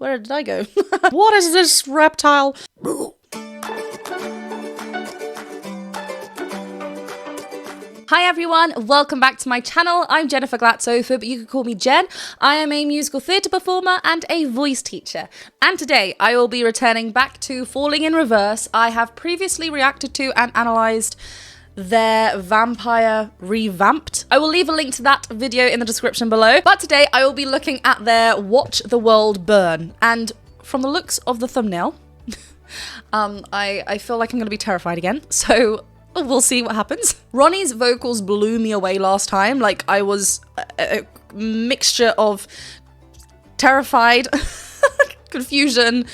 Where did I go? What is this reptile? Hi everyone, welcome back to my channel. I'm Jennifer Glatzhofer, but you can call me Jen. I am a musical theatre performer and a voice teacher. And today I will be returning back to Falling in Reverse. I have previously reacted to and analysed their Vampire Revamped. I will leave a link to that video in the description below. But today I will be looking at their Watch the World Burn. And from the looks of the thumbnail, I feel like I'm going to be terrified again. So we'll see what happens. Ronnie's vocals blew me away last time. Like, I was a mixture of terrified, confusion,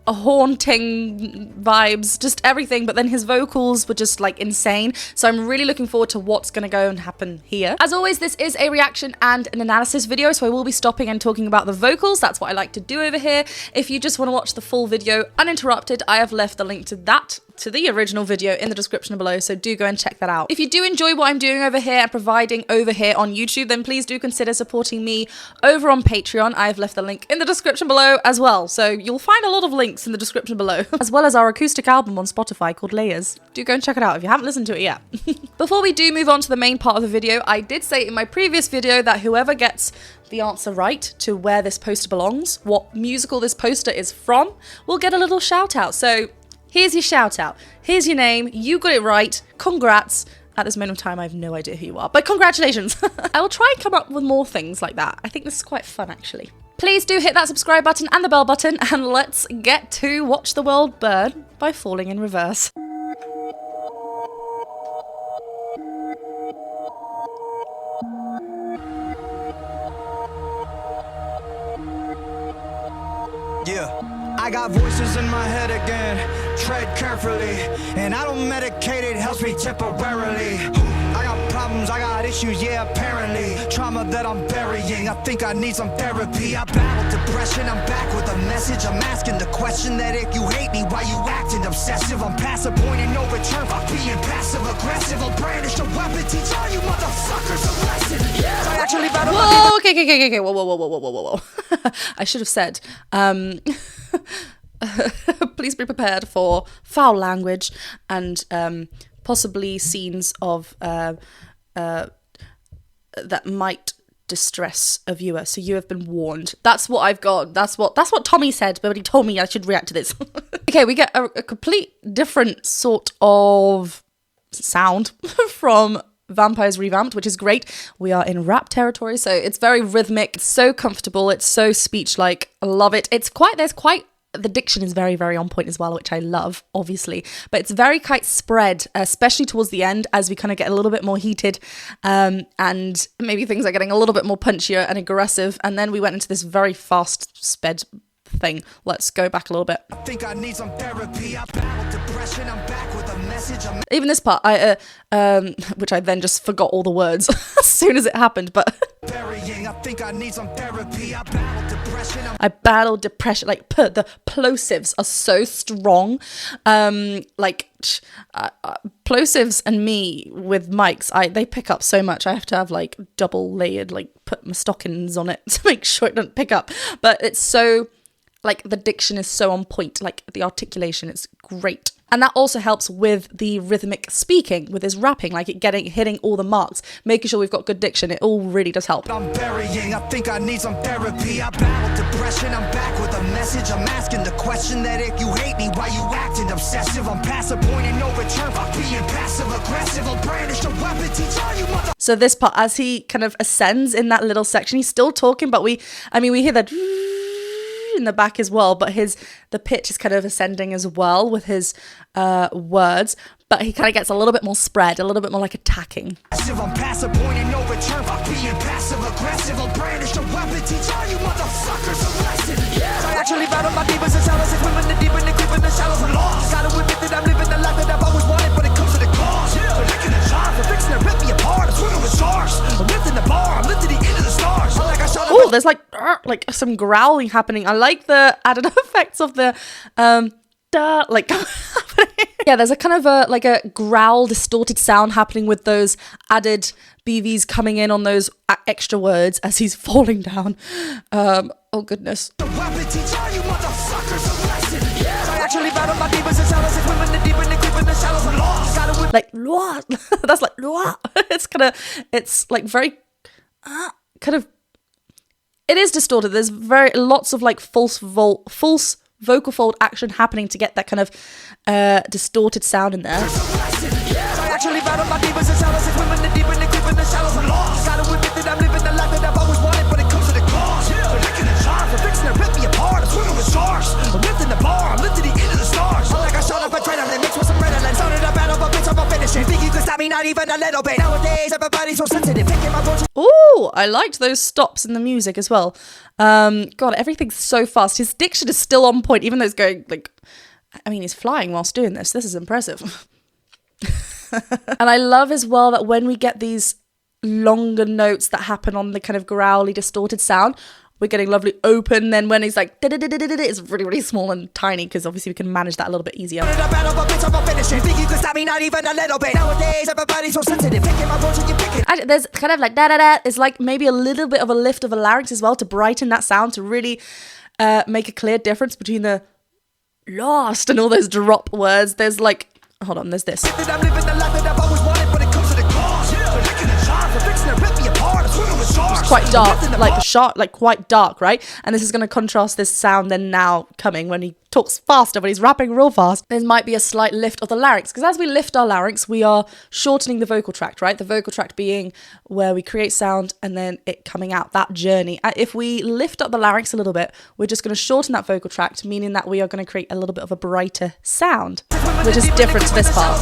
haunting vibes, just everything, but then his vocals were just like insane. So I'm really looking forward to what's gonna go and happen here. As always, this is a reaction and an analysis video, so I will be stopping and talking about the vocals. That's what I like to do over here. If you just want to watch the full video uninterrupted, I have left the link to that, to the original video, in the description below, so do go and check that out. If you do enjoy what I'm doing over here and providing over here on YouTube, then please do consider supporting me over on Patreon. I've left the link in the description below as well, so you'll find a lot of links in the description below, as well as our acoustic album on Spotify called Layers. Do go and check it out if you haven't listened to it yet. Before we do move on to the main part of the video, I did say in my previous video that whoever gets the answer right to where this poster belongs, what musical this poster is from, will get a little shout out. So here's your shout out. Here's your name. You got it right. Congrats. At this moment in time, I have no idea who you are, but congratulations. I will try and come up with more things like that. I think this is quite fun, actually. Please do hit that subscribe button and the bell button, and let's get to Watch the World Burn by Falling in Reverse. Yeah. I got voices in my head again, tread carefully, and I don't medicate, it helps me temporarily. I got problems, I got issues, yeah, apparently. Trauma that I'm burying, I think I need some therapy. I battle depression, I'm back with a message. I'm asking the question that if you hate me, why you acting obsessive? I'm past the point of no return, fuck being passive aggressive. I'll brandish a weapon, teach all you motherfuckers a lesson. Yeah, I actually battle. Whoa, okay, whoa. I should have said, please be prepared for foul language and possibly scenes of that might distress a viewer. So you have been warned. That's what I've got. That's what Tommy said, but he told me I should react to this. Okay, we get a complete different sort of sound from Vampires Revamped, which is great. We are in rap territory, so it's very rhythmic. It's so comfortable. It's so speech-like. I love it. The diction is very, very on point as well, which I love, obviously. But it's very quite spread, especially towards the end, as we kind of get a little bit more heated, and maybe things are getting a little bit more punchier and aggressive. And then we went into this very fast sped thing. Let's go back a little bit. I think I need some therapy. I battle depression, I'm back with a message. Even this part, which I then just forgot all the words as soon as it happened, but I think I need some therapy. I battle depression. Like, the plosives are so strong. Plosives and me with mics, they pick up so much. I have to have like double layered, like put my stockings on it to make sure it doesn't pick up. But it's so, like, the diction is so on point, like the articulation, it's great. And that also helps with the rhythmic speaking, with his rapping, like hitting all the marks, making sure we've got good diction. It all really does help. I'm burying, I think I need some therapy. I battle depression, I'm back with a message. I'm asking the question that if you hate me, why you acting obsessive? I'm past the point of no return, fuck being passive aggressive. I'll brandish a weapon, teach all you mother. So this part, as he kind of ascends in that little section, he's still talking, but we hear that in the back as well, but the pitch is kind of ascending as well with his words, but he kind of gets a little bit more spread, a little bit more like attacking. I'm past the point of no return, fuck being passive aggressive. I'll brandish a weapon, teach all you motherfuckers a lesson. Yeah, I actually battle my demons and shadows, and women the deep and the creep in the shallows and lost. Gotta admit that I'm living the life that I've always wanted, but it comes to the cost. Yeah, they're licking the jar, they're fixing to rip me apart. I'm swimming with stars, I'm lifting the bar, I'm lifting the end of the stars. Oh, there's like some growling happening. I like the added effects of the da, like yeah, there's a kind of a like a growl distorted sound happening with those added BVs coming in on those extra words as he's falling down. Oh goodness. Like that's like it's like very kind of, it is distorted. There's lots of like false vocal fold action happening to get that kind of distorted sound in there. Ooh, I liked those stops in the music as well. God, everything's so fast. His diction is still on point, even though it's going like, I mean, he's flying whilst doing this. This is impressive. And I love as well that when we get these longer notes that happen on the kind of growly, distorted sound, we're getting lovely open. Then when he's like, it's really, really small and tiny, because obviously we can manage that a little bit easier. There's kind of like da-da-da. It's like maybe a little bit of a lift of a larynx as well to brighten that sound, to really make a clear difference between the lost and all those drop words. There's like, hold on, there's this. It's quite dark, like sharp, like quite dark, right? And this is going to contrast this sound then now coming when he talks faster, when he's rapping real fast. There might be a slight lift of the larynx, because as we lift our larynx, we are shortening the vocal tract, right? The vocal tract being where we create sound and then it coming out, that journey. If we lift up the larynx a little bit, we're just going to shorten that vocal tract, meaning that we are going to create a little bit of a brighter sound, which is different to this part.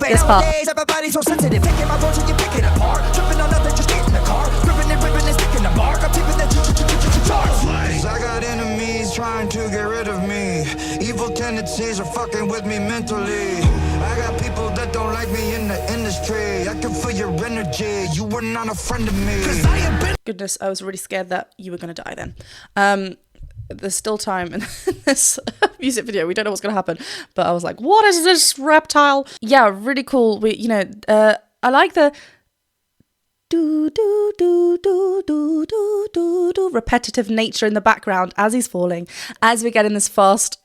This part. I got enemies trying to get rid of me. Evil tendencies are fucking with me mentally. I got people that don't like me in the industry. I can feel your energy. You were not a friend of me. Goodness, I was really scared that you were going to die then. There's still time in this music video. We don't know what's going to happen, but I was like, what is this reptile? Yeah, really cool. I like the do do do do do do do do repetitive nature in the background as he's falling, as we get in this fast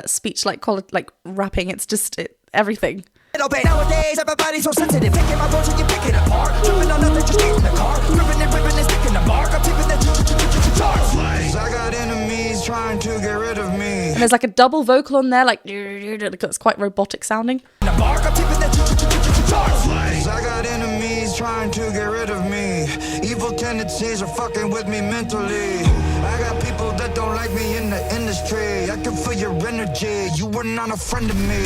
speech like rapping. It's just everything. Nowadays, everybody's so sensitive. Picking my words and you pick it apart. Tripping on nothing, just getting the car. Ripping and ripping and sticking the mark. I'm tipping the I got enemies trying to get rid of me. And there's like a double vocal on there, like it's quite robotic sounding. The mark, I'm tipping the I got enemies trying to get rid of me. Evil tendencies are fucking with me mentally. I got people that don't like me in the industry. I can feel your energy. You were not a friend of me.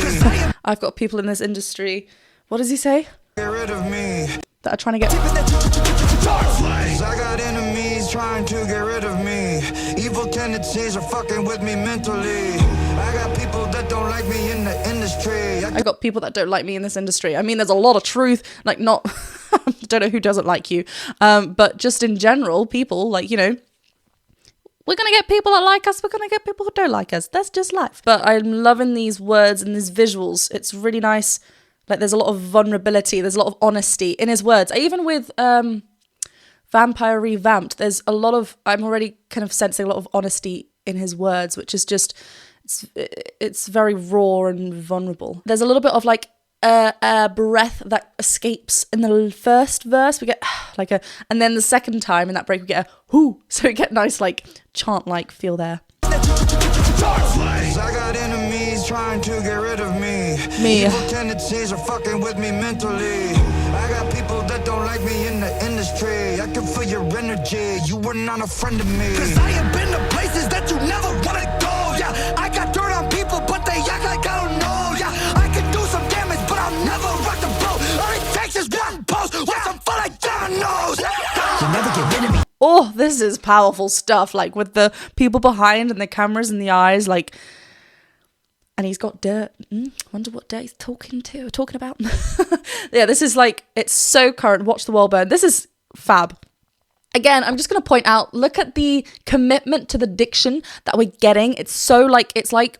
I've got people in this industry. What does he say? Get rid of me. That are trying to get. I got enemies trying to get rid of me. Evil tendencies are fucking with me mentally. I got people that don't like me in the industry. I got people that don't like me in this industry. I mean, there's a lot of truth. Like, not. I don't know who doesn't like you, but just in general, people like, you know. We're going to get people that like us. We're going to get people who don't like us. That's just life. But I'm loving these words and these visuals. It's really nice. Like, there's a lot of vulnerability. There's a lot of honesty in his words. Even with Vampire Revamped, there's a lot of, I'm already kind of sensing a lot of honesty in his words, which is just, it's very raw and vulnerable. There's a little bit of like a breath that escapes in the first verse. We get like and then the second time in that break we get a whoo. So we get nice like chant-like feel there. I got enemies trying to get rid of me. Evil tendencies are fucking with me mentally. I got people that don't like me in the industry. I can feel your energy. You were not a friend of me. Cause I have been to places that you never wanna go. Yeah, I got dirt on people, but they act like I don't know. Yeah, I can do some damage, but I'll never rock the boat. All it takes is one post with some fun like dominoes. You'll never get rid of me. Oh, this is powerful stuff, like with the people behind and the cameras and the eyes, like And he's got dirt. Wonder what dirt he's talking about. Yeah, this is like, it's so current. Watch the world burn. This is fab. Again, I'm just going to point out, look at the commitment to the diction that we're getting. It's so like, it's like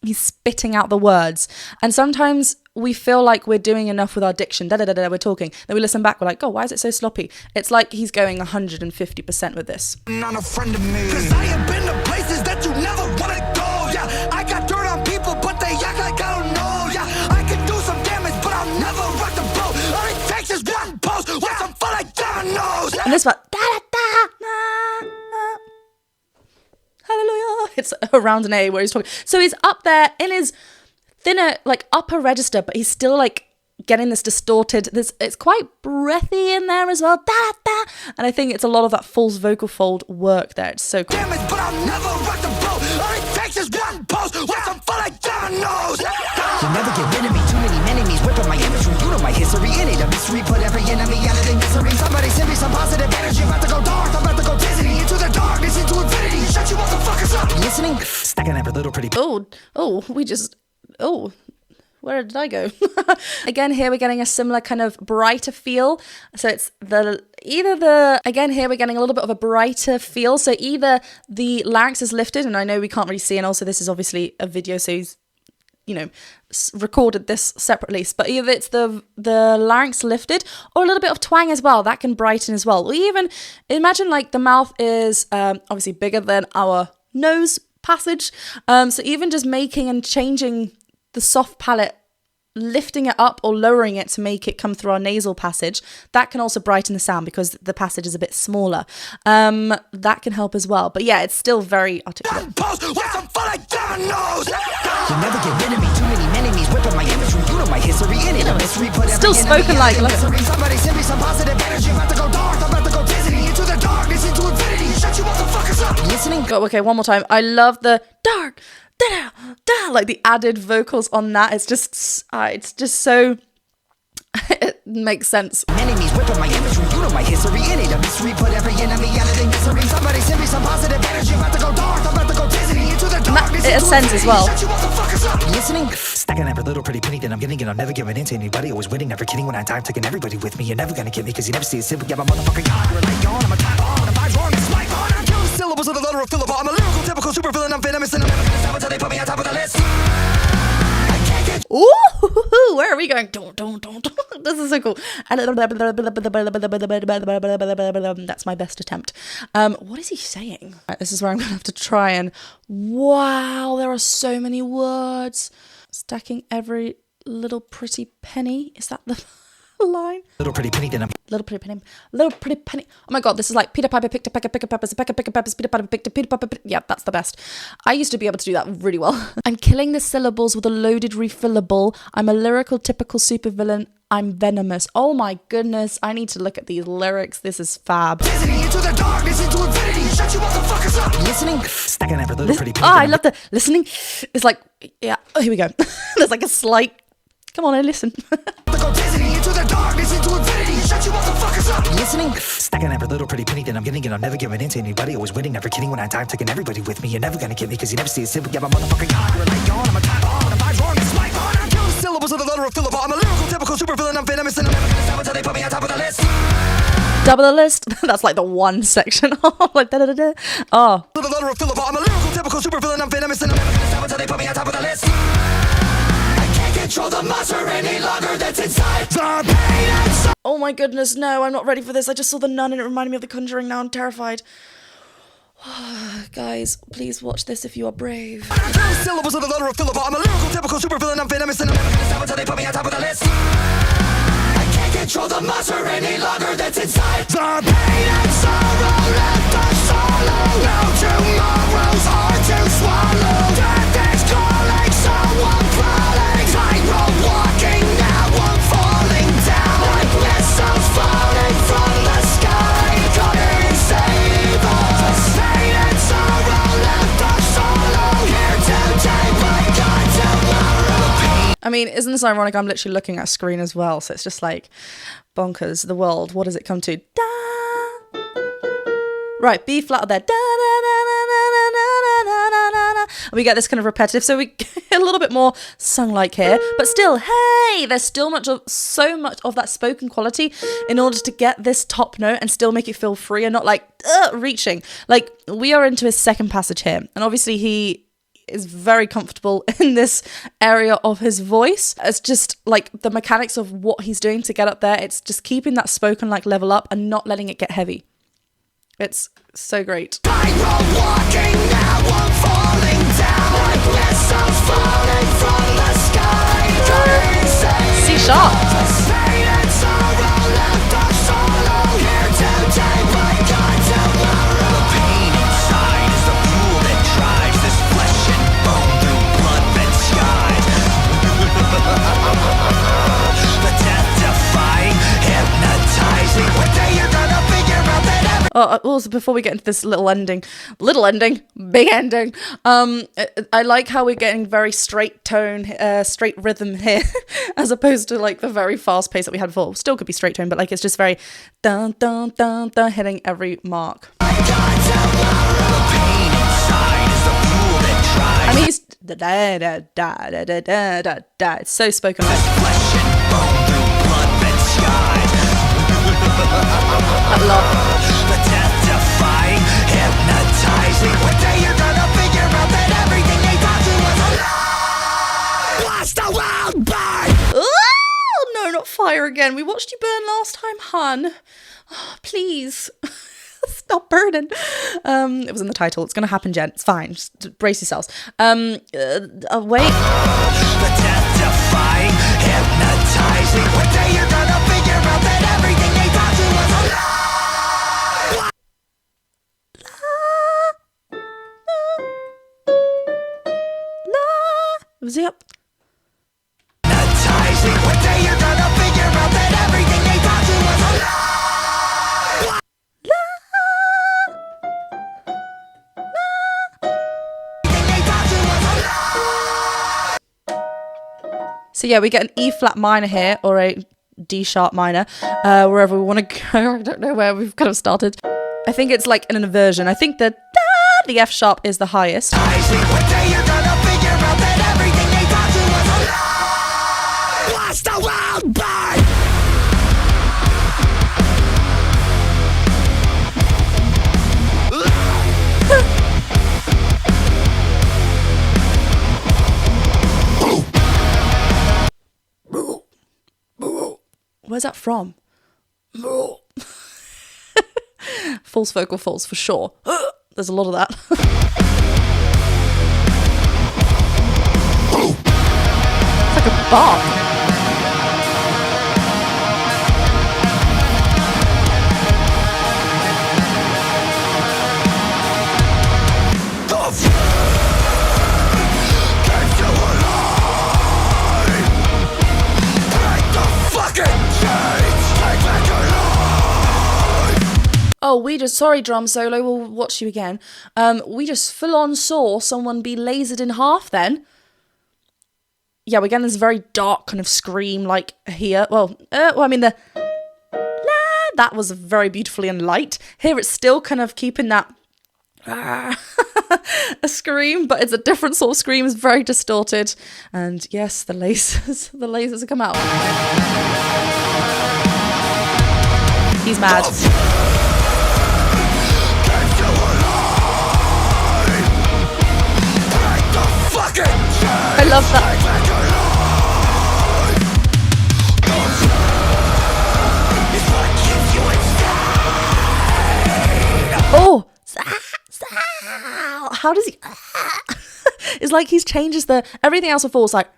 he's spitting out the words. And sometimes we feel like we're doing enough with our diction. We're talking. Then we listen back. We're like, oh, why is it so sloppy? It's like he's going 150% with this. Not a friend of me. Cause I have been to places that you never want to go. Yeah, I got dirt on people, but they act like I don't know. Yeah, I can do some damage, but I'll never rock the boat. All it takes is one post with some fun like dominoes. And this part, hallelujah. It's around an A where he's talking. So he's up there in his thinner, like upper register, but he's still like getting this distorted. It's quite breathy in there as well. And I think it's a lot of that false vocal fold work there. It's so cool. Damage, but I'll never rock the boat. All it takes is one post with some fun like dominoes. You'll never get rid of me. Too many enemies whipping my imagery. You know my history. In it a mystery. Put every enemy out of their misery. Somebody send me some positive energy. I'm about to go dark. I'm about to go dizzy. Into the darkness, into infinity. Shut you motherfuckers up. Listening? Stacking up a little pretty. Where did I go? Again, here we're getting a similar kind of brighter feel. So it's again, here we're getting a little bit of a brighter feel. So either the larynx is lifted, and I know we can't really see, and also this is obviously a video, so he's, recorded this separately, but either it's the larynx lifted or a little bit of twang as well. That can brighten as well. We even imagine like the mouth is obviously bigger than our nose passage. So even just making and changing the soft palate, lifting it up or lowering it to make it come through our nasal passage, that can also brighten the sound because the passage is a bit smaller. That can help as well. But yeah, it's still very articulate. You'll never get rid of me. Too many enemies whipping my imagery. You know my history. In it a mystery. Put still spoken like somebody send me some positive energy. I'm about to go dark. I'm about to go dizzy. Into the darkness, into infinity. Shut you motherfuckers up. Listening? Okay, one more time. I love the dark, like the added vocals on that. It's just so it makes sense. Enemies whipping my imagery. You know my history. In it a mystery. Put every enemy out of their misery. Somebody send me some positive energy. I'm about to go dark. I'm about to go dizzy. Into the darkness. It ascends as well. Shut you motherfuckers up. Listening? Stacking every little pretty penny that I'm getting, and I'm never giving in to anybody. Always winning, never kidding. When I die, I'm taking everybody with me. You're never gonna get me, cause you never see a simple. Yeah, my motherfucking God. You're like yawn. I'm a time on. I'm vibes wrong. It's like on. I'm killing syllables of the letter of Philip. I'm a lyrical, typical super villain. I'm venomous, and I'm never gonna stop until they put me on top of the list. Ooh, where are we going? This is so cool. That's my best attempt. What is he saying? Right, this is where I'm gonna have to try and. Wow, there are so many words. Stacking every little pretty penny. Is that the line? Little pretty penny, then I'm. Little pretty penny. Little pretty penny. Oh my god, this is like Peter Piper picked a peck of peppers, Peter Piper picked a Peter Piper. Yeah, that's the best. I used to be able to do that really well. I'm killing the syllables with a loaded refillable. I'm a lyrical typical supervillain. I'm venomous. Oh my goodness, I need to look at these lyrics. This is fab. Into the darkness, into infinity. Shut you motherfuckers up. Listening? Stacking every little pretty penny. I love the listening. It's like, yeah, oh, here we go. There's like a slight. Come on and listen. Into the darkness, into infinity. Shut you motherfuckers up. Listening? Stacking every little pretty penny that I'm getting, and I'm never giving in to anybody. Always winning, never kidding. When I die, I'm taking everybody with me. You're never gonna get me, cause you never see a simple. Yeah, my motherfucking God. You're like yawn. I'm a time on. I'm vibes wrong. It's like on. I'm killing syllables of the letter of Philip. I'm a lyrical, typical super villain. I'm venomous, and I'm never gonna stop until they put me on top of the list. Double the list. That's like the one section. Like da da da da. Oh. The letter of Philip. I'm a lyrical, typical super villain. I'm venomous, and I'm never gonna stop until they put me on top of the list. Control the monster any longer that's inside the pain and so. Oh my goodness, no, I'm not ready for this. I just saw The Nun and it reminded me of The Conjuring. Now I'm terrified. Guys, please watch this if you are brave. Syllables of the letter of Philip. I'm a lyrical, typical supervillain. I'm venomous, and I'm never gonna stop until they put me on top of the list. I can't control the monster any longer that's inside the pain and sorrow. Left us solo. No tomorrows are to swallow. Death is calling, so I'm crawling. Tightrope walking, now I'm falling down like missiles falling from the sky. Come and save us. Pain and sorrow left us solo. Here today, but gone tomorrow. I mean, isn't this ironic? I'm literally looking at a screen as well, so it's just like bonkers. The world, what does it come to? Da. Right, B flat there. Da, da, da, da, da, da, da, da, da. We get this kind of repetitive, so we get a little bit more sung-like here, but still, hey, there's still so much of that spoken quality in order to get this top note and still make it feel free and not like reaching. Like, we are into his second passage here, and obviously he is very comfortable in this area of his voice. It's just like the mechanics of what he's doing to get up there. It's just keeping that spoken like level up and not letting it get heavy. It's so great. I'm walking now, I'm falling down like missiles falling from the sky. C sharp. Also, before we get into this big ending, I like how we're getting very straight tone, straight rhythm here, as opposed to like the very fast pace that we had before. Still could be straight tone, but like it's just very dun dun dun dun, hitting every mark. I mean, it's da da da da da da da da. It's so spoken like. I love. Hypnotizing. One day you're gonna figure out that everything they taught you was a lie. Blast the world burn! Oh, no, not fire again. We watched you burn last time, hun. Oh, please. Stop burning. It was in the title. It's gonna happen, Jen. It's fine. Just brace yourselves. Wait. The death-defying, hypnotizing. One day you're gonna figure out that everything they taught you was a lie. Was he up? One day you're gonna figure out that everything they taught you was a lie. So yeah, we get an E flat minor here, or a D sharp minor, wherever we want to go. I don't know where we've kind of started. I think it's like an inversion. I think the F sharp is the highest. The world burn! Where's that from? False vocal falls for sure. There's a lot of that. It's like a bark. Oh, sorry drum solo, we'll watch you again. We just full on saw someone be lasered in half then. Yeah, we're getting this very dark kind of scream like here. That was very beautifully and light. Here it's still kind of keeping that a scream, but it's a different sort of scream. It's very distorted. And yes, the lasers have come out. He's mad. I love that. Oh, how does he? It's like he's changes everything else before. It's like,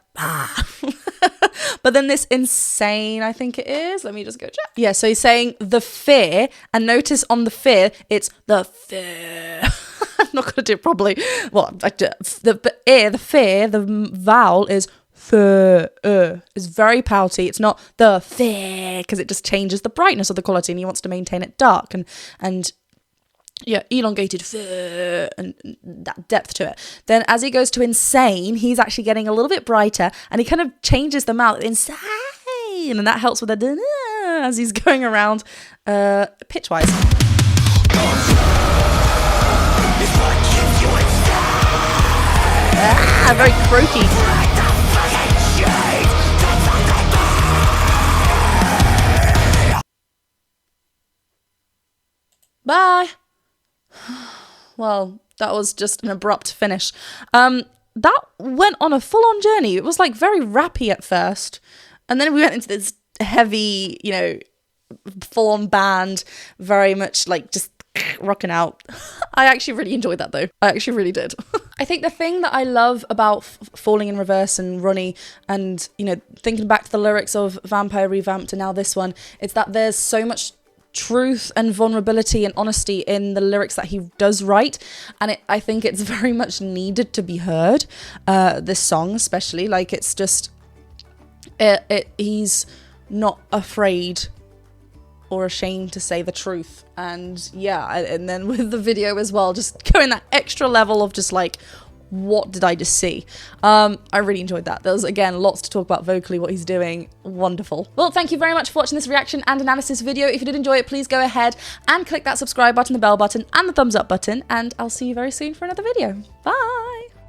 but then this insane, I think it is. Let me just go check. Yeah, so he's saying the fear, and notice on the fear, it's the fear. I'm not going to do it properly. Well, the fear, the vowel is fear. It's very pouty. It's not the fear, because it just changes the brightness of the quality, and he wants to maintain it dark and yeah, elongated and that depth to it. Then as he goes to insane, he's actually getting a little bit brighter, and he kind of changes the mouth insane, and that helps with the as he's going around pitch-wise. Yeah, very croaky. Bye. Well, that was just an abrupt finish. That went on a full-on journey. It was like very rappy at first, and then we went into this heavy, you know, full-on band, very much like just rocking out. I actually really enjoyed that though. I actually really did. I think the thing that I love about Falling in Reverse and Ronnie, and, you know, thinking back to the lyrics of Vampire Revamped and now this one, it's that there's so much truth and vulnerability and honesty in the lyrics that he does write, and I think it's very much needed to be heard. This song especially, like, it's just he's not afraid or ashamed to say the truth. And yeah, and then with the video as well, just going that extra level of just like, what did I just see? I really enjoyed that. There's, again, lots to talk about vocally, what he's doing. Wonderful. Well, thank you very much for watching this reaction and analysis video. If you did enjoy it, please go ahead and click that subscribe button, the bell button, and the thumbs up button, and I'll see you very soon for another video. Bye!